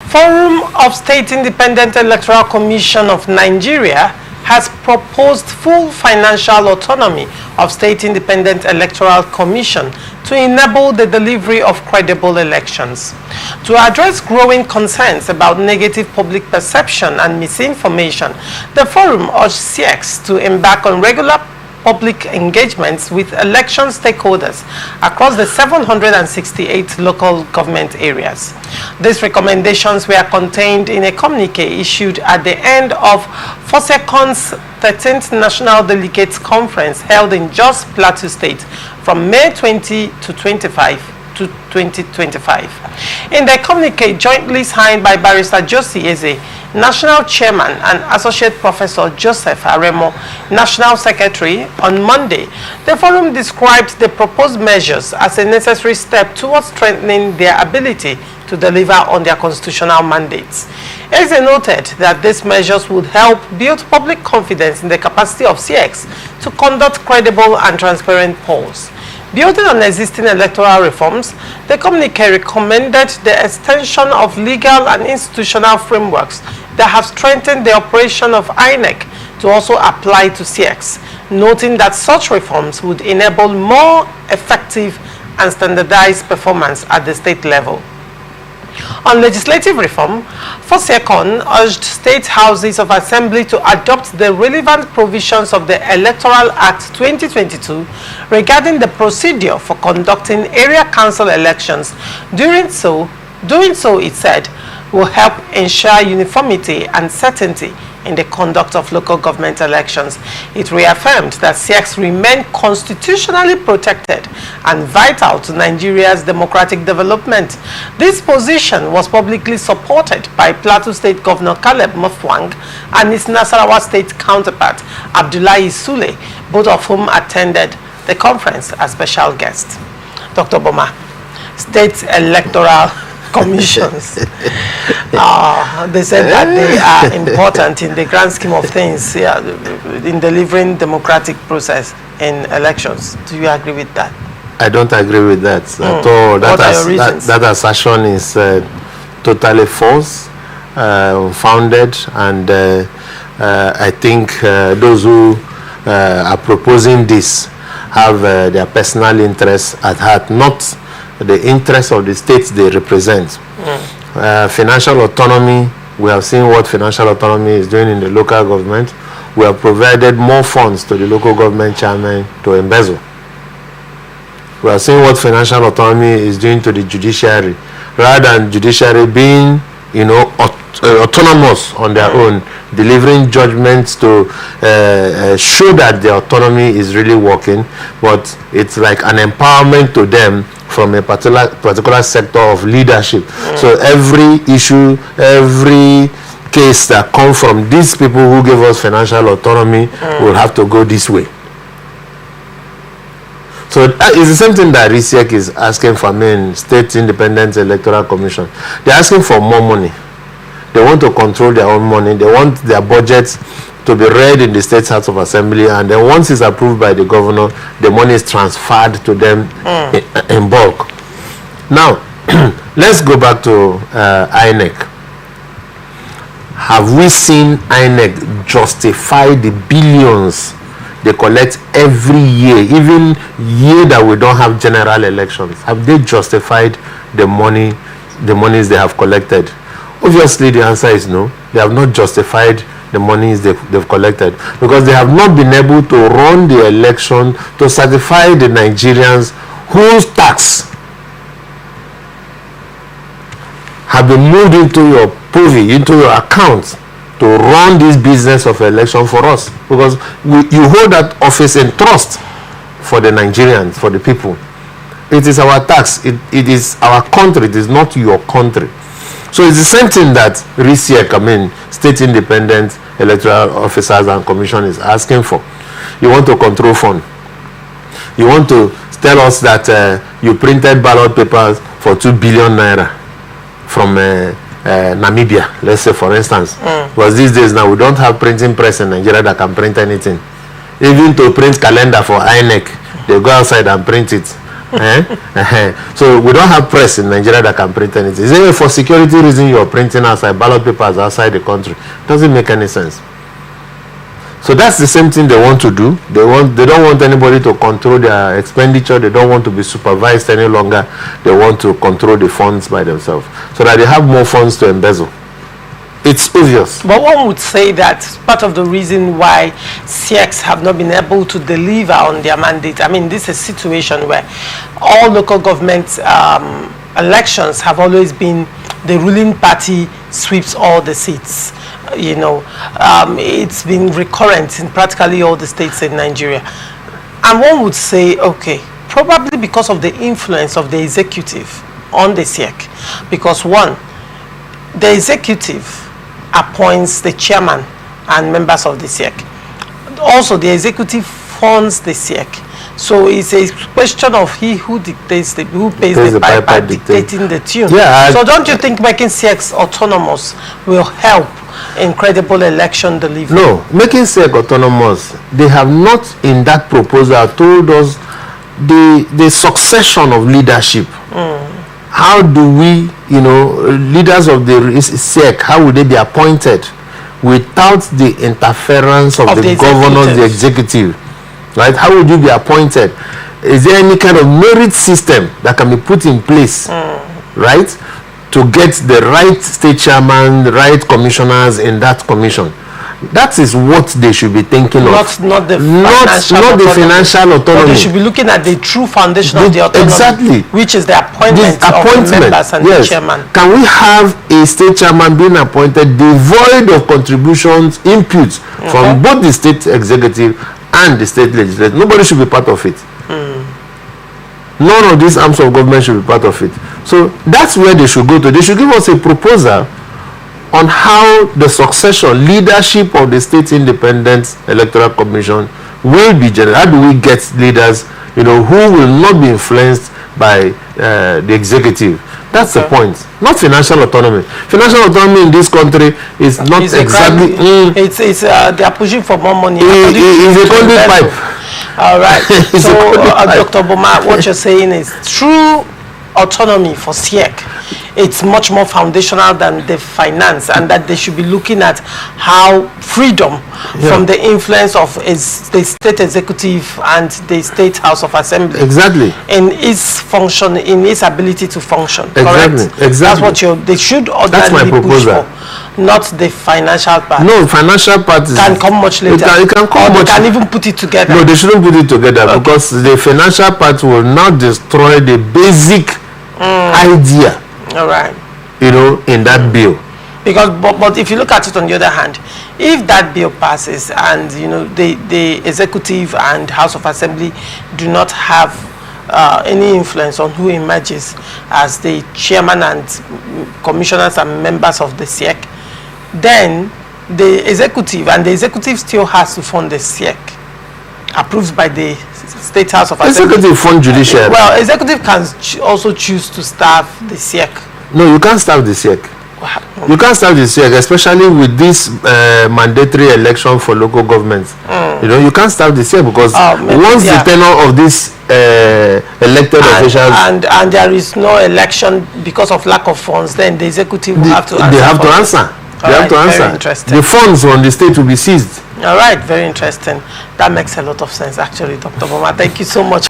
Forum of State Independent Electoral Commission of Nigeria has proposed full financial autonomy of State Independent Electoral Commission to enable the delivery of credible elections. To address growing concerns about negative public perception and misinformation, the forum urged SIECs to embark on regular public engagements with election stakeholders across the 768 local government areas. These recommendations were contained in a communique issued at the end of FOSIECON's 13th National Delegates Conference held in Jos Plateau State from May 20 to 25 to 2025. In the communique jointly signed by Barrister Josie Eze, National Chairman, and Associate Professor Joseph Aremo, National Secretary, on Monday, the forum described the proposed measures as a necessary step towards strengthening their ability to deliver on their constitutional mandates. Eze noted that these measures would help build public confidence in the capacity of SIECs to conduct credible and transparent polls. Building on existing electoral reforms, the communique recommended the extension of legal and institutional frameworks that have strengthened the operation of INEC to also apply to SIECs, noting that such reforms would enable more effective and standardized performance at the state level. On legislative reform, FOSIECON urged state houses of assembly to adopt the relevant provisions of the Electoral Act 2022 regarding the procedure for conducting area council elections. Doing so, it said, will help ensure uniformity and certainty in the conduct of local government elections. It reaffirmed that SIECs remain constitutionally protected and vital to Nigeria's democratic development. This position was publicly supported by Plateau State Governor Caleb Mutfwang and his Nasarawa State counterpart, Abdullahi Sule, both of whom attended the conference as special guests. Dr. Boma, State Electoral Commissions. They said that they are important in the grand scheme of things, in delivering democratic process in elections. Do you agree with that? I don't agree with that at all. That assertion is totally false, unfounded, and I think those who are proposing this have their personal interests at heart, not the interests of the states they represent. Financial autonomy, we have seen what financial autonomy is doing in the local government. We have provided more funds to the local government chairman to embezzle. We have seen what financial autonomy is doing to the judiciary. Rather than judiciary being, autonomous on their own, delivering judgments to show that the autonomy is really working, but it's like an empowerment to them from a particular sector of leadership. So every issue, every case that comes from these people who give us financial autonomy will have to go this way. So it's the same thing that SIEC is asking for, State Independent Electoral Commission. They're asking for more money. They want to control their own money. They want their budgets to be read in the State House of Assembly, and then once it's approved by the governor, the money is transferred to them in bulk. Now, let's go back to INEC. Have we seen INEC justify the billions they collect every year, even year that we don't have general elections? Have they justified the monies they have collected? Obviously, the answer is no. They have not justified the monies they've collected, because they have not been able to run the election to certify the Nigerians whose tax have been moved into your POVI, into your account, to run this business of election for us, because you hold that office in trust for the Nigerians, for the people. It is our tax. It is our country. It is not your country. So it's the same thing that SIEC, State Independent Electoral Officers and Commission, is asking for. You want to control fund. You want to tell us that you printed ballot papers for 2 billion naira from Namibia, let's say, for instance. Because these days now we don't have printing press in Nigeria that can print anything. Even to print calendar for INEC, they go outside and print it. So we don't have press in Nigeria that can print anything. Is it for security reason you're printing outside ballot papers outside the country? Doesn't make any sense. So that's the same thing they want to do. They don't want anybody to control their expenditure. They don't want to be supervised any longer. They want to control the funds by themselves so that they have more funds to embezzle. It's obvious. But one would say that part of the reason why SIECs have not been able to deliver on their mandate, I mean, this is a situation where all local government elections have always been the ruling party sweeps all the seats. You know, it's been recurrent in practically all the states in Nigeria. And one would say, okay, probably because of the influence of the executive on the SIEC. Because one, the executive appoints the chairman and members of the SIEC. Also, the executive funds the SIEC. So it's a question of he who dictates, who pays the piper dictating the tune. Yeah, so don't you think making SIECs autonomous will help in credible election delivery? No, making SIEC autonomous, they have not in that proposal told us the succession of leadership. How do we, you know, leaders of the SIEC, how would they be appointed without the interference of the governors, the executive? Right? How would you be appointed? Is there any kind of merit system that can be put in place, right, to get the right state chairman, the right commissioners in that commission? That is what they should be thinking of. Not the financial autonomy. But they should be looking at the true foundation of the autonomy. Exactly. Which is the appointment of the members and the chairman. Can we have a state chairman being appointed devoid of contributions, inputs from both the state executive and the state legislature? Nobody should be part of it. None of these arms of government should be part of it. So that's where they should go to. They should give us a proposal on how the succession, leadership of the State Independent Electoral Commission will be generated. How do we get leaders, you know, who will not be influenced by the executive? That's the point. Not financial autonomy. Financial autonomy in this country is not exactly. It's they are pushing for more money. It's a conduit pipe. All right. So, Dr. Boma, what you're saying is true autonomy for SIEC. It's much more foundational than the finance, and that they should be looking at how freedom from the influence of the state executive and the state house of assembly in its function, in its ability to function. Correct? That's what they should ordinarily push for, not the financial part. No, financial part can come much later. It can come much. They can even put it together. No, they shouldn't put it together because the financial part will not destroy the basic idea. All right. You know, in that bill. Because, but if you look at it on the other hand, if that bill passes and, you know, the executive and House of Assembly do not have any influence on who emerges as the chairman and commissioners and members of the SIEC, then the executive still has to fund the SIEC, approved by the State House of Assembly. Executive fund judiciary. Well, executive can also choose to staff the SIEC. No, you can't staff the SIEC. You can't staff the SIEC, especially with this mandatory election for local governments. You know, you can't staff the SIEC because once the tenure of this elected officials and there is no election because of lack of funds, then the executive will have to answer. They have to answer. They have to answer. Very interesting. The funds on the state will be seized. All right, very interesting. That makes a lot of sense, actually, Dr. Boma. Thank you so much.